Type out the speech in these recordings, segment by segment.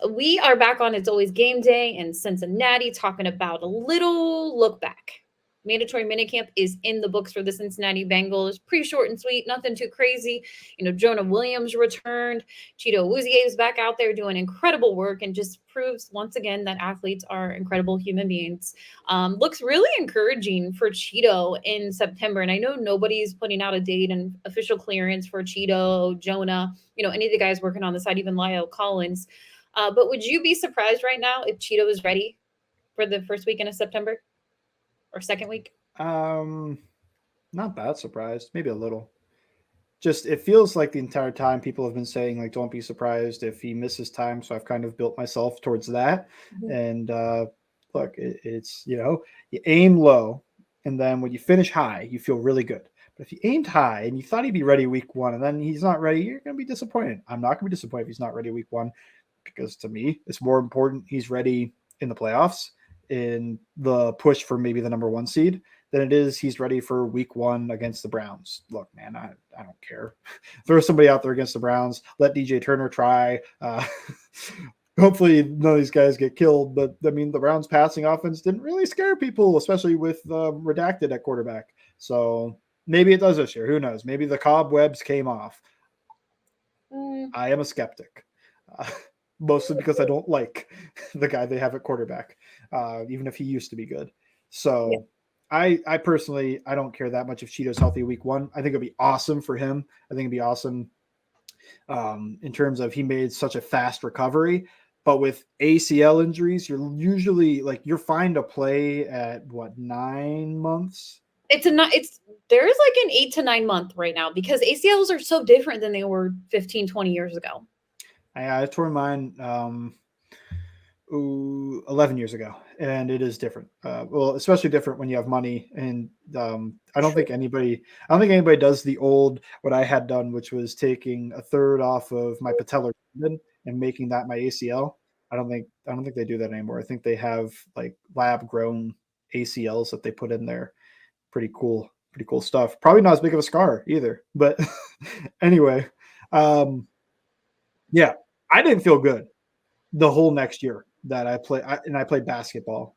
We are back on It's Always Game Day in Cincinnati talking about a little look back. Mandatory minicamp is in the books for the Cincinnati Bengals. Pretty short and sweet, nothing too crazy. Jonah Williams returned. Chido Awuzie is back out there doing incredible work and just proves once again that athletes are incredible human beings. Looks really encouraging for Chido in September. And I know nobody's putting out a date and official clearance for Chido, Jonah, any of the guys working on the side, even Lyle Collins. But would you be surprised right now if Chido is ready for the first weekend of September or second week? Um, Not that surprised. Maybe a little. Just it feels like the entire time people have been saying like, don't be surprised if he misses time. So I've kind of built myself towards that. Mhm. And look, it's you aim low, and then when you finish high, you feel really good. But if you aimed high and you thought he'd be ready week one, and then he's not ready, you're gonna be disappointed. I'm not gonna be disappointed if he's not ready week one, because to me, it's more important he's ready in the playoffs, in the push for maybe the number one seed, than it is he's ready for week one against the Browns. Look, man, I don't care. Throw somebody out there against the Browns. Let DJ Turner try. Hopefully none of these guys get killed. But I mean, the Browns passing offense didn't really scare people, especially with redacted at quarterback. So maybe it does this year. Who knows? Maybe the cobwebs came off. Mm, I am a skeptic. Uh, Mostly because I don't like the guy they have at quarterback, even if he used to be good. yeah. So I personally, I don't care that much if Cheeto's healthy week one. I think it'd be awesome for him. I think it'd be awesome in terms of he made such a fast recovery. But with ACL injuries, you're usually like you're fine to play at what, 9 months. It's there is like an 8 to 9 month right now because ACLs are so different than they were 15, 20 years ago. I tore mine 11 years ago, and it is different. Well, especially different when you have money. And True. I don't think anybody does the old what I had done, which was taking a third off of my patellar tendon and making that my ACL. I don't think they do that anymore. I think they have like lab grown ACLs that they put in there. Pretty cool stuff. Probably not as big of a scar either, but anyway, um, yeah, I didn't feel good the whole next year that I played basketball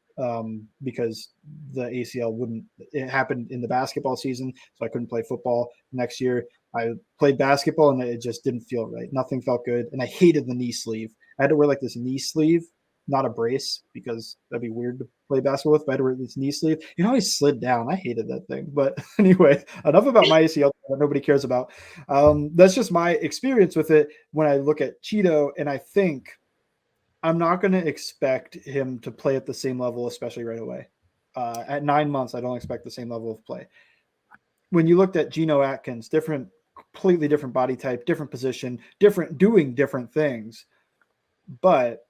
because the ACL wouldn't. It happened in the basketball season, so I couldn't play football next year. I played basketball and it just didn't feel right. Nothing felt good, and I hated the knee sleeve. I had to wear like this knee sleeve, not a brace, because that'd be weird to play basketball with. But I had to wear this knee sleeve. It always slid down. I hated that thing. But anyway, enough about my ACL that nobody cares about. That's just my experience with it when I look at Cheeto, and I think I'm not going to expect him to play at the same level, especially right away. At 9 months, I don't expect the same level of play. When you looked at Geno Atkins, completely different body type, different position, doing different things, but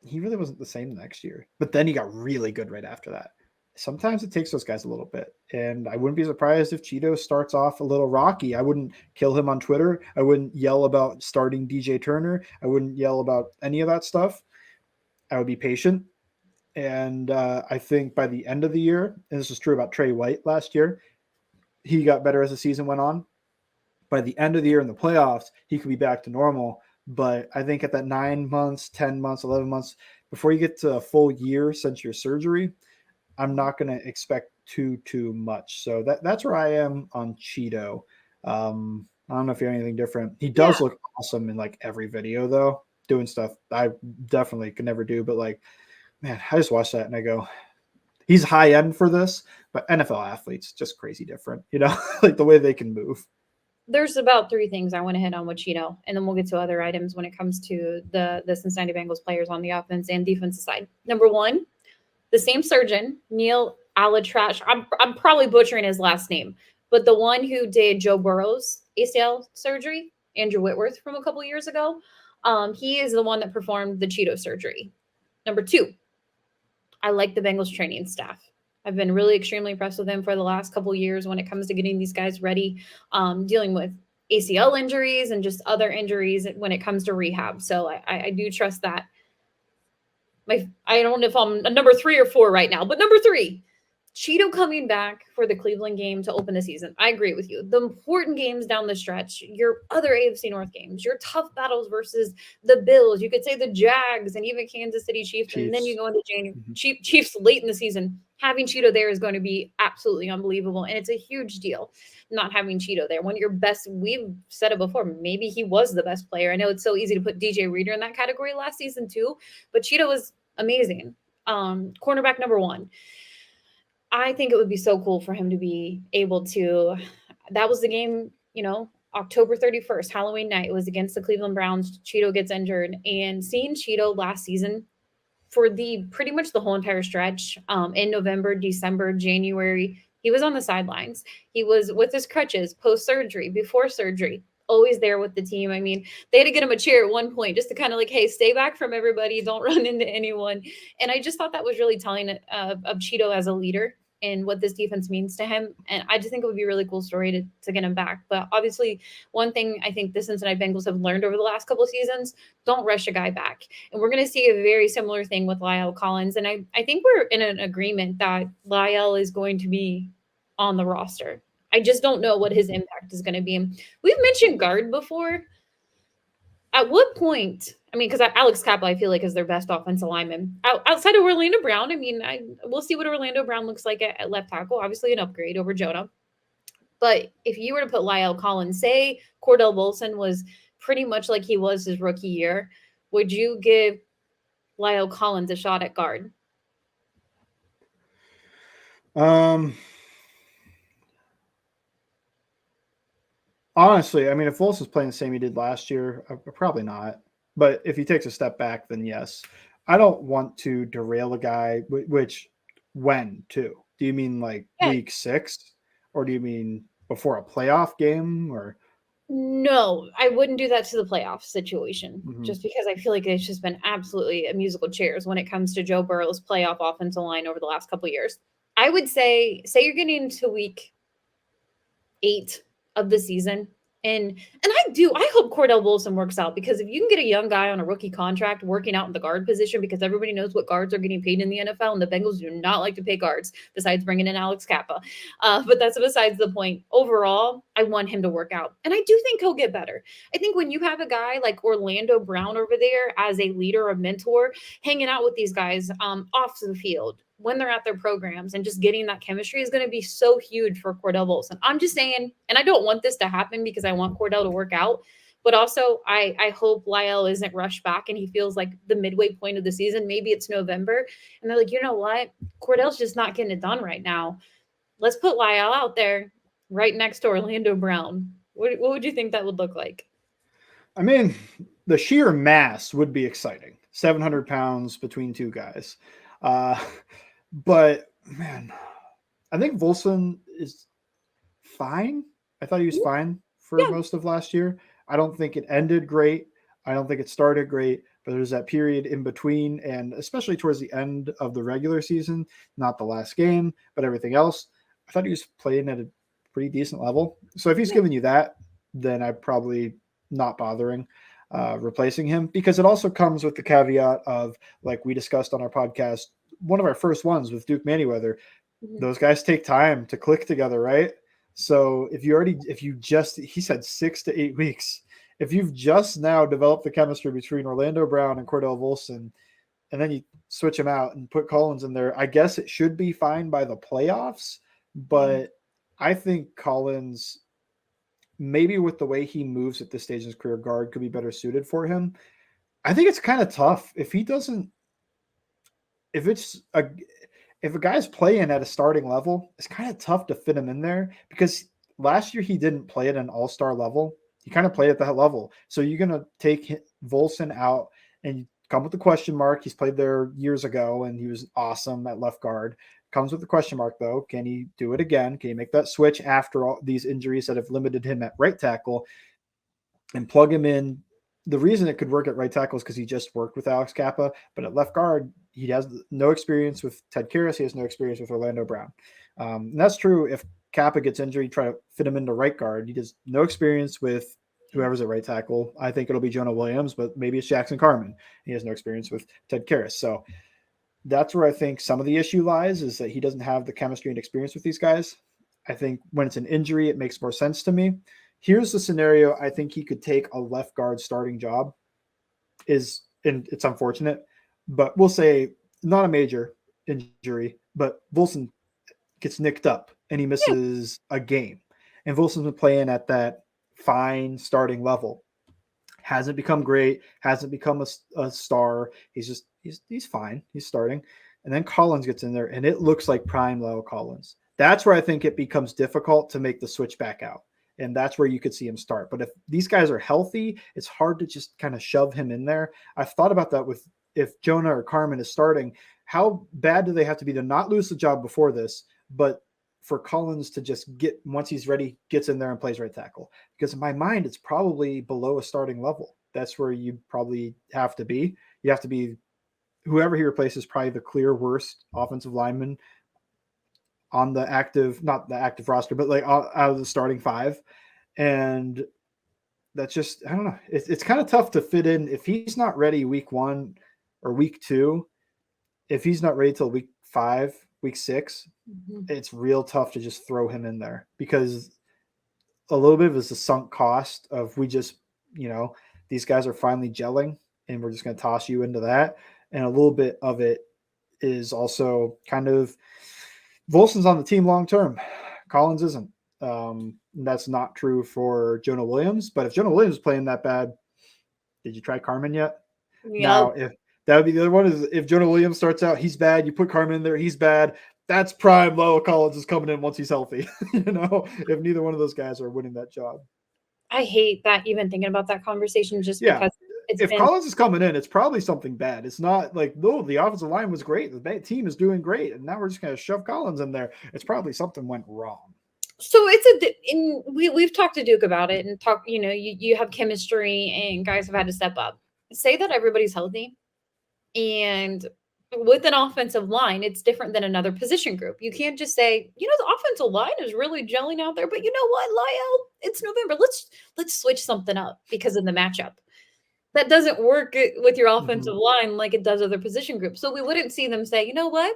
he really wasn't the same the next year. But then he got really good right after that. Sometimes it takes those guys a little bit. And I wouldn't be surprised if Cheeto starts off a little rocky. I wouldn't kill him on Twitter. I wouldn't yell about starting DJ Turner. I wouldn't yell about any of that stuff. I would be patient. And I think by the end of the year, and this was true about Trey White last year, he got better as the season went on. By the end of the year in the playoffs, he could be back to normal. But I think at that 9 months, 10 months, 11 months, before you get to a full year since your surgery, I'm not going to expect too much. So that's where I am on Cheeto. I don't know if you have anything different. He Yeah. does look awesome in like every video though, doing stuff I definitely could never do. But like, man, I just watched that and I go, he's high end for this, but NFL athletes just crazy different, like the way they can move. There's about three things I want to hit on with Cheeto, and then we'll get to other items when it comes to the Cincinnati Bengals players on the offense and defensive side. Number one, the same surgeon, Neil Alatrash. I'm probably butchering his last name, but the one who did Joe Burrow's ACL surgery, Andrew Whitworth from a couple years ago, he is the one that performed the Cheeto surgery. Number two, I like the Bengals training staff. I've been really extremely impressed with them for the last couple years when it comes to getting these guys ready, dealing with ACL injuries and just other injuries when it comes to rehab. So I do trust that. I don't know if I'm a number three or four right now, but number three, Chido coming back for the Cleveland game to open the season. I agree with you. The important games down the stretch, your other AFC North games, your tough battles versus the Bills, you could say the Jags and even Kansas City Chiefs, and then you go into January Chiefs late in the season. Having Chido there is going to be absolutely unbelievable, and it's a huge deal not having Chido there. One of your best, we've said it before, maybe he was the best player. I know it's so easy to put DJ Reader in that category last season too, but Chido was amazing. Cornerback number one. I think it would be so cool for him to be able to. That was the game, October 31st, Halloween night. It was against the Cleveland Browns. Chido gets injured. And seeing Chido last season for the pretty much the whole entire stretch in November, December, January, he was on the sidelines. He was with his crutches, post surgery, before surgery, always there with the team. I mean, they had to get him a chair at one point just to kind of like, hey, stay back from everybody. Don't run into anyone. And I just thought that was really telling of Chido as a leader and what this defense means to him. And I just think it would be a really cool story to get him back. But obviously, one thing I think the Cincinnati Bengals have learned over the last couple of seasons, don't rush a guy back. And we're going to see a very similar thing with La'el Collins. And I think we're in an agreement that La'el is going to be on the roster. I just don't know what his impact is going to be. We've mentioned guard before. At what point, because Alex Kappa, I feel like, is their best offensive lineman. Outside of Orlando Brown, we'll see what Orlando Brown looks like at left tackle. Obviously an upgrade over Jonah. But if you were to put La'el Collins, say Cordell Wilson was pretty much like he was his rookie year, would you give La'el Collins a shot at guard? Honestly, if Wilson's playing the same he did last year, probably not. But if he takes a step back, then yes. I don't want to derail a guy, which when too? Do you mean like week 6? Or do you mean before a playoff game? Or no, I wouldn't do that to the playoff situation, just because I feel like it's just been absolutely a musical chairs when it comes to Joe Burrow's playoff offensive line over the last couple of years. I would say you're getting into week 8 of the season. And I hope Cordell Wilson works out, because if you can get a young guy on a rookie contract working out in the guard position, because everybody knows what guards are getting paid in the NFL, and the Bengals do not like to pay guards besides bringing in Alex Kappa. But that's besides the point. Overall, I want him to work out. And I do think he'll get better. I think when you have a guy like Orlando Brown over there as a leader, a mentor, hanging out with these guys off the field, when they're at their programs, and just getting that chemistry is going to be so huge for Cordell Wilson. I'm just saying, and I don't want this to happen because I want Cordell to work out, but also I hope La'el isn't rushed back and he feels like the midway point of the season, maybe it's November, and they're like, you know what? Cordell's just not getting it done right now. Let's put La'el out there right next to Orlando Brown. What would you think that would look like? The sheer mass would be exciting. 700 pounds between two guys. But man, I think Wilson is fine. I thought he was fine for most of last year. I don't think it ended great. I don't think it started great, but there's that period in between, and especially towards the end of the regular season, not the last game, but everything else. I thought he was playing at a pretty decent level. So if he's giving you that, then I'm probably not bothering replacing him, because it also comes with the caveat of, like we discussed on our podcast, one of our first ones with Duke Manyweather, those guys take time to click together, right? So he said 6 to 8 weeks, if you've just now developed the chemistry between Orlando Brown and Cordell Wilson, and then you switch him out and put Collins in there, I guess it should be fine by the playoffs. But I think Collins, maybe with the way he moves at this stage in his career, guard could be better suited for him. I think it's kind of tough if a guy's playing at a starting level, it's kind of tough to fit him in there, because last year he didn't play at an all-star level. He kind of played at that level. So you're going to take Volson out and come with the question mark. He's played there years ago and he was awesome at left guard. Comes with the question mark, though. Can he do it again? Can he make that switch after all these injuries that have limited him at right tackle and plug him in? The reason it could work at right tackle is because he just worked with Alex Kappa, but at left guard, he has no experience with Ted Karras. He has no experience with Orlando Brown. And that's true. If Kappa gets injured, try to fit him into right guard. He has no experience with whoever's at right tackle. I think it'll be Jonah Williams, but maybe it's Jackson Carman. He has no experience with Ted Karras. So that's where I think some of the issue lies, is that he doesn't have the chemistry and experience with these guys. I think when it's an injury, it makes more sense to me. Here's the scenario I think he could take a left guard starting job and it's unfortunate, but we'll say not a major injury, but Wilson gets nicked up and he Yeah. misses a game. And Wilson's been playing at that fine starting level. Hasn't become great, hasn't become a star. He's fine. He's starting. And then Collins gets in there and it looks like prime Lyle Collins. That's where I think it becomes difficult to make the switch back out. And that's where you could see him start. But if these guys are healthy, it's hard to just kind of shove him in there. I've thought about that with if Jonah or Carmen is starting, how bad do they have to be to not lose the job before this, but for Collins to just get, once he's ready, gets in there and plays right tackle? Because in my mind, it's probably below a starting level. That's where you probably have to be. You have to be, whoever he replaces, probably the clear worst offensive lineman on the active, not the active roster, but like out of the starting five. And that's just, I don't know. It's kind of tough to fit in. If he's not ready week 1 or week 2, if he's not ready till week 5, week 6, it's real tough to just throw him in there, because a little bit of it is the sunk cost of these guys are finally gelling and we're just going to toss you into that. And a little bit of it is also kind of Volson's on the team long term. Collins isn't. That's not true for Jonah Williams. But if Jonah Williams is playing that bad, did you try Carmen yet? Yep. Now, if that would be the other one, is if Jonah Williams starts out, he's bad. You put Carmen in there, he's bad. That's prime Lyle Collins is coming in once he's healthy. If neither one of those guys are winning that job. I hate that even thinking about that conversation, just because if Collins is coming in, it's probably something bad. It's not like, no, the offensive line was great, the team is doing great, and now we're just going to shove Collins in there. It's probably something went wrong. So we've talked to Duke about it and talk. You have chemistry and guys have had to step up. Say that everybody's healthy, and with an offensive line, it's different than another position group. You can't just say, the offensive line is really gelling out there, but you know what, Lyle, it's November. Let's switch something up because of the matchup. That doesn't work with your offensive line like it does other position groups. So we wouldn't see them say, you know what,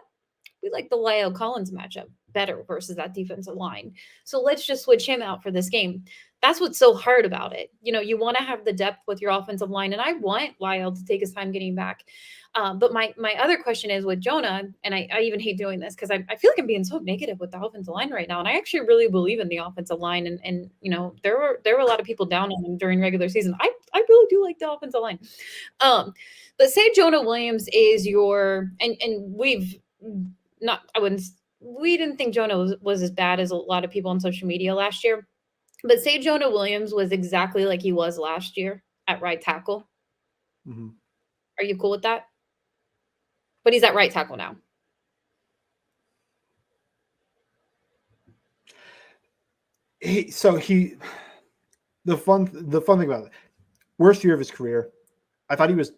we like the Lyle Collins matchup better versus that defensive line. So let's just switch him out for this game. That's what's so hard about it. You want to have the depth with your offensive line, and I want Lyle to take his time getting back. But my other question is with Jonah, and I even hate doing this because I feel like I'm being so negative with the offensive line right now, and I actually really believe in the offensive line. And there were a lot of people down on him during regular season. I really do like the offensive line. But say Jonah Williams is your, and we've not, we didn't think Jonah was as bad as a lot of people on social media last year. But say Jonah Williams was exactly like he was last year at right tackle. Mm-hmm. Are you cool with that? But he's at right tackle now. The fun thing about it, worst year of his career, I thought he was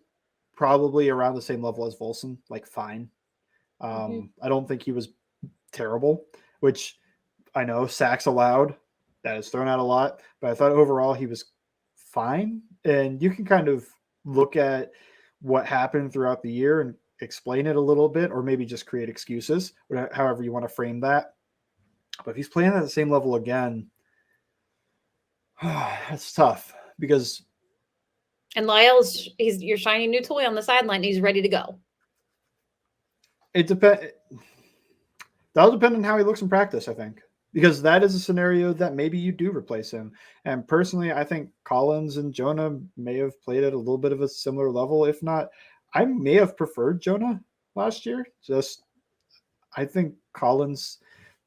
probably around the same level as Volson, like fine. I don't think he was terrible, which I know sacks allowed, that is thrown out a lot, but I thought overall he was fine. And you can kind of look at what happened throughout the year and explain it a little bit, or maybe just create excuses, however you want to frame that. But if he's playing at the same level again, that's tough, because. And Lyle's, he's your shiny new toy on the sideline. He's ready to go. It depends. That'll depend on how he looks in practice, I think, because that is a scenario that maybe you do replace him. And personally, I think Collins and Jonah may have played at a little bit of a similar level. If not, I may have preferred Jonah last year. I think Collins,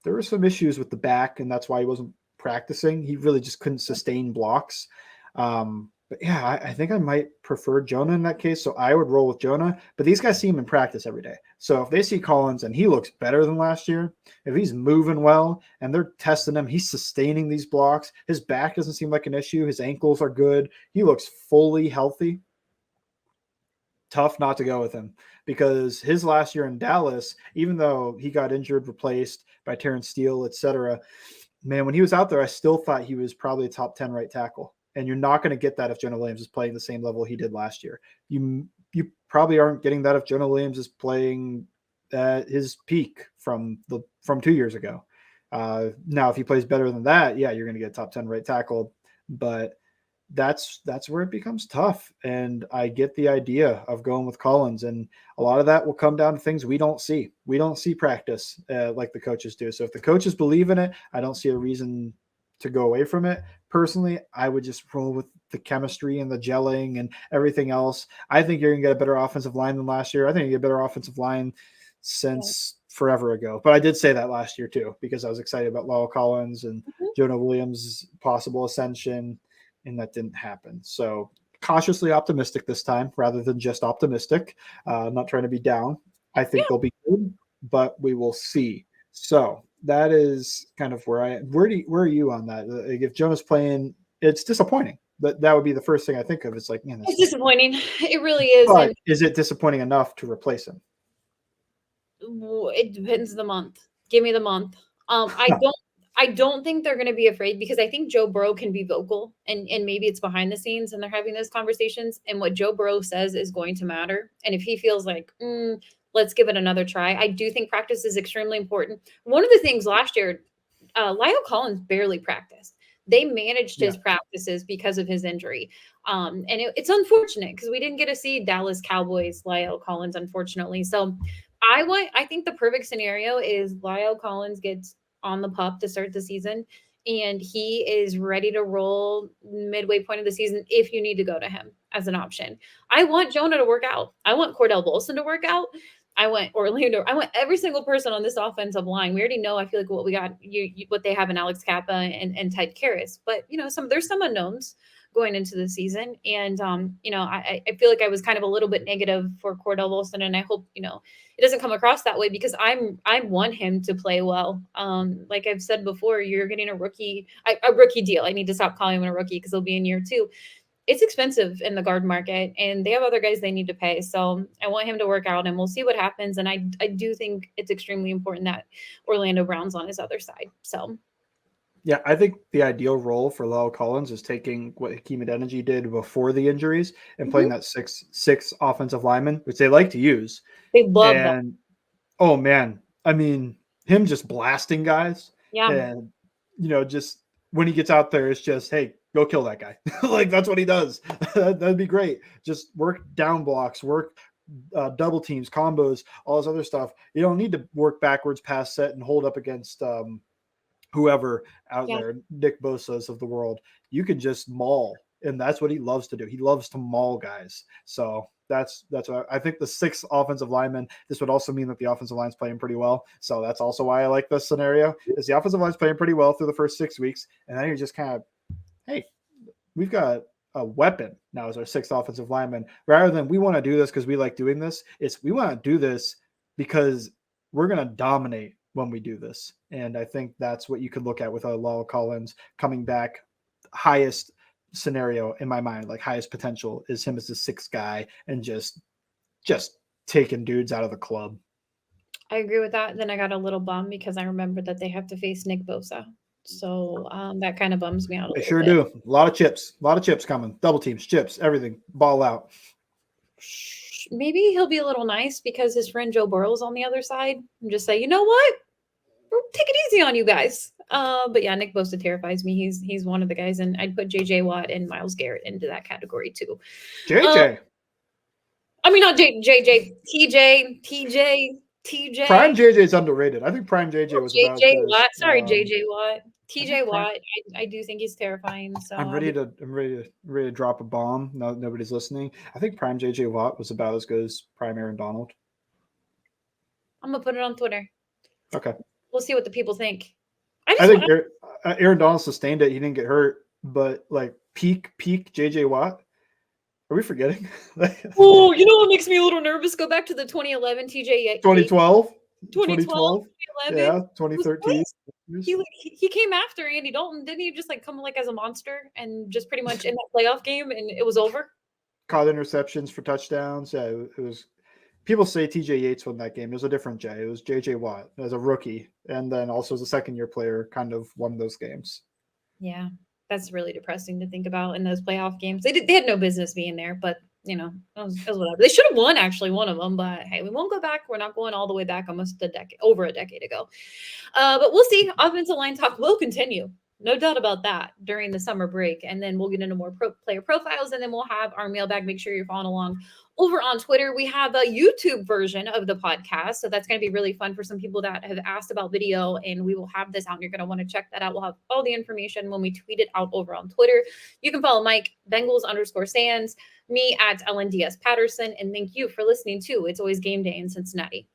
there were some issues with the back, and that's why he wasn't practicing. He really just couldn't sustain blocks. But yeah, I think I might prefer Jonah in that case. So I would roll with Jonah, but these guys see him in practice every day. So if they see Collins and he looks better than last year, if he's moving well and they're testing him, he's sustaining these blocks, his back doesn't seem like an issue, his ankles are good, he looks fully healthy, tough not to go with him, because his last year in Dallas, even though he got injured, replaced by Terrence Steele, etc., man, when he was out there, I still thought he was probably a top 10 right tackle. And you're not going to get that if Jonah Williams is playing the same level he did last year. You probably aren't getting that if Jonah Williams is playing at his peak from 2 years ago. Now, if he plays better than that, yeah, you're going to get top 10 right tackle, but that's where it becomes tough. And I get the idea of going with Collins, and a lot of that will come down to things we don't see. We don't see practice like the coaches do. So if the coaches believe in it, I don't see a reason to go away from it. Personally, I would just roll with the chemistry and the gelling and everything else. I think you're going to get a better offensive line than last year. I think you get a better offensive line since forever ago. But I did say that last year too, because I was excited about Lyle Collins and Jonah Williams' possible ascension, and that didn't happen. So cautiously optimistic this time rather than just optimistic. I'm not trying to be down. I think they'll be good, but we will see. So that is kind of where where are you on that? Like if Jonah's playing, it's disappointing. That would be the first thing I think of. It's like, man, it's disappointing. It really is. But is it disappointing enough to replace him? It depends the month. Give me the month. I don't think they're going to be afraid, because I think Joe Burrow can be vocal, and maybe it's behind the scenes and they're having those conversations, and what Joe Burrow says is going to matter. And if he feels like, let's give it another try, I do think practice is extremely important. One of the things last year, Lyle Collins barely practiced. They managed his practices because of his injury. And it's unfortunate because we didn't get to see Dallas Cowboys Lyle Collins, unfortunately. So I think the perfect scenario is Lyle Collins gets on the pup to start the season, and he is ready to roll midway point of the season if you need to go to him as an option. I want Jonah to work out. I want Cordell Volson to work out. I want Orlando. I want every single person on this offensive line. We already know, I feel like, what we got, what they have in Alex Kappa and Ted Karras. But, there's some unknowns going into the season. And, I feel like I was kind of a little bit negative for Cordell Volson, and I hope, it doesn't come across that way, because I want him to play well. Like I've said before, you're getting a rookie deal. I need to stop calling him a rookie because he'll be in year 2. It's expensive in the guard market, and they have other guys they need to pay. So I want him to work out, and we'll see what happens. And I do think it's extremely important that Orlando Brown's on his other side. So. Yeah, I think the ideal role for Lyle Collins is taking what Hakeem Adeniji did before the injuries and playing that six offensive lineman, which they like to use. They love that. Oh man, I mean, him just blasting guys. Yeah. And just when he gets out there, it's just, hey, go kill that guy. Like that's what he does. That'd be great. Just work down blocks, work double teams, combos, all this other stuff. You don't need to work backwards pass set and hold up against whoever out there, Nick Bosa's of the world. You can just maul, and that's what he loves to do. He loves to maul guys. So that's what I think. The 6 offensive linemen, this would also mean that the offensive line's playing pretty well. So that's also why I like this scenario, is the offensive line's playing pretty well through the first 6 weeks, and then you're just kind of, hey, we've got a weapon now as our 6th offensive lineman. Rather than we want to do this because we like doing this, it's we want to do this because we're going to dominate when we do this. And I think that's what you could look at with Lyle Collins coming back. Highest scenario in my mind, like highest potential, is him as the 6th guy and just taking dudes out of the club. I agree with that. Then I got a little bummed because I remembered that they have to face Nick Bosa. So that kind of bums me out a little bit. They sure do. A lot of chips coming. Double teams, chips, everything. Ball out. Maybe he'll be a little nice because his friend Joe Burrow's on the other side and just say, you know what? Take it easy on you guys. But yeah, Nick Bosa terrifies me. He's one of the guys, and I'd put JJ Watt and Myles Garrett into that category too. JJ. I mean, not JJ, TJ. Prime JJ is underrated. I think Prime JJ was about JJ Watt. Sorry, JJ Watt. TJ Watt. I do think he's terrifying. So I'm ready to drop a bomb. No, nobody's listening. I think Prime JJ Watt was about as good as Prime Aaron Donald. I'm gonna put it on Twitter. Okay. We'll see what the people think. I think Aaron Donald sustained it. He didn't get hurt, but like peak JJ Watt. Are we forgetting? Oh, you know what makes me a little nervous? Go back to the 2011 TJ. 2012. 2012. Yeah, 2013. He came after Andy Dalton, didn't he? Just like come like as a monster and just pretty much in that playoff game, and it was over. Caught interceptions for touchdowns. Yeah, it was. People say TJ Yates won that game. It was a different J. It was JJ Watt as a rookie, and then also as a second-year player, kind of won those games. Yeah, that's really depressing to think about in those playoff games. They had no business being there, but you know, it was whatever. They should have won actually one of them, but hey, we won't go back. We're not going all the way back almost over a decade ago. But we'll see. Offensive line talk will continue. No doubt about that during the summer break. And then we'll get into more player profiles, and then we'll have our mailbag. Make sure you're following along over on Twitter. We have a YouTube version of the podcast. So that's going to be really fun for some people that have asked about video, and we will have this out and you're going to want to check that out. We'll have all the information when we tweet it out over on Twitter. You can follow Mike Bengals_Sands, me at LNDS Patterson. And thank you for listening to It's Always Game Day in Cincinnati.